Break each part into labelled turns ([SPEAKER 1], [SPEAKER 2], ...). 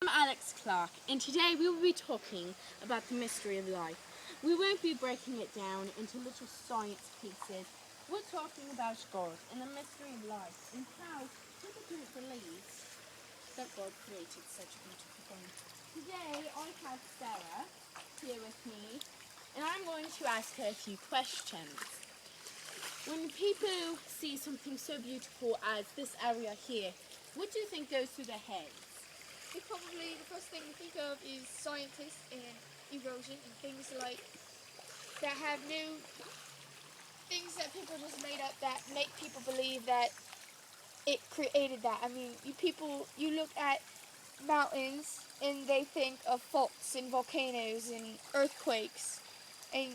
[SPEAKER 1] I'm Alex Clark, and today we will be talking about the mystery of life. We won't be breaking it down into little science pieces. We're talking about God and the mystery of life and how people don't believe that God created such a beautiful thing. Today I have Sara here with me, and I'm going to ask her a few questions. When people see something so beautiful as this area here, what do you think goes through their heads?
[SPEAKER 2] Probably the first thing to think of is scientists and erosion and things like that have new things that people just made up that make people believe that it created that. I mean, you look at mountains and they think of faults and volcanoes and earthquakes, and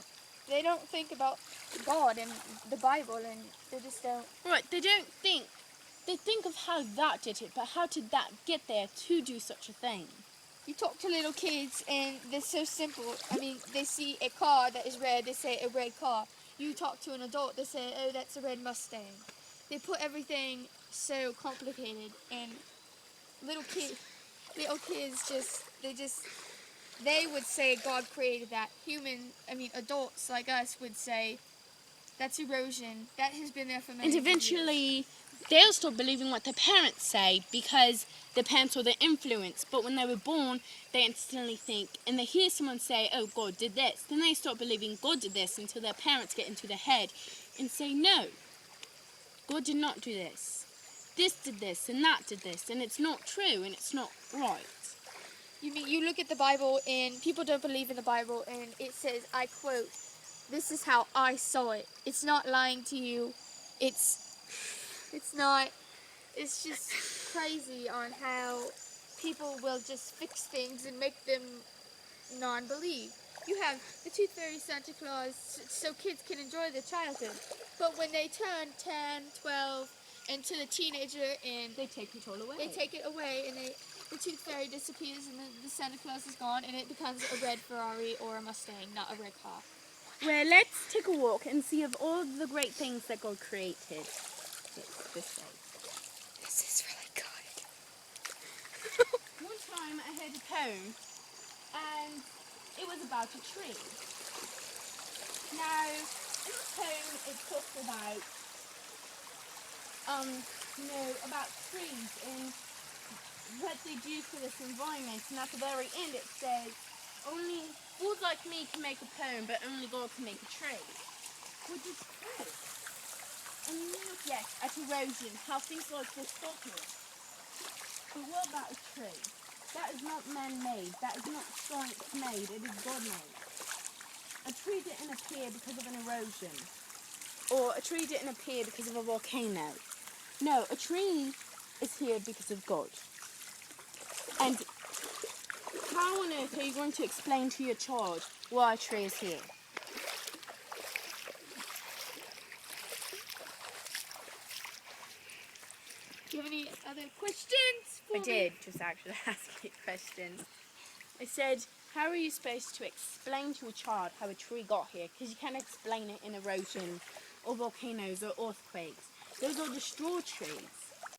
[SPEAKER 2] they don't think about God and the Bible, and they just don't.
[SPEAKER 1] Right, they think of how that did it, but how did that get there to do such a thing?
[SPEAKER 2] You talk to little kids and they're so simple. I mean, they see a car that is red, they say a red car. You talk to an adult, they say, oh, that's a red Mustang. They put everything so complicated, and little kids they would say God created that. Adults like us would say that's erosion. That has been there for many
[SPEAKER 1] And
[SPEAKER 2] years.
[SPEAKER 1] eventually, they'll stop believing what their parents say because their parents were their influence. But when they were born, they instantly think, and they hear someone say, oh, God did this. Then they stop believing God did this until their parents get into their head and say, no, God did not do this. This did this, and that did this, and it's not true, and it's not right.
[SPEAKER 2] You look at the Bible and people don't believe in the Bible, and it says, I quote, this is how I saw it. It's not lying to you. It's just crazy on how people will just fix things and make them non-believe. You have the Tooth Fairy Santa Claus so kids can enjoy their childhood. But when they turn 10, 12, into the teenager, and
[SPEAKER 1] They take it all away.
[SPEAKER 2] they take it away, and the Tooth Fairy disappears, and the Santa Claus is gone, and it becomes a red Ferrari or a Mustang, not a red car.
[SPEAKER 1] Well, let's take a walk and see of all the great things that God created. It's this way.
[SPEAKER 2] This is really good.
[SPEAKER 1] One time I heard a poem, and it was about a tree. Now, in the poem it talks about trees and what they do for this environment, and at the very end it says, only fools like me can make a poem, but only God can make a tree. Which is true. And you look, yes, at erosion, how things like this got here. But what about a tree? That is not man-made, that is not science-made, it is God-made. A tree didn't appear because of an erosion, or a tree didn't appear because of a volcano. No, a tree is here because of God. And how on earth are you going to explain to your child why a tree is here?
[SPEAKER 2] Do you have any other questions for
[SPEAKER 1] I
[SPEAKER 2] me?
[SPEAKER 1] did just actually ask you questions. I said, how are you supposed to explain to a child how a tree got here? Because you can't explain it in erosion or volcanoes or earthquakes. Those are destroyed trees.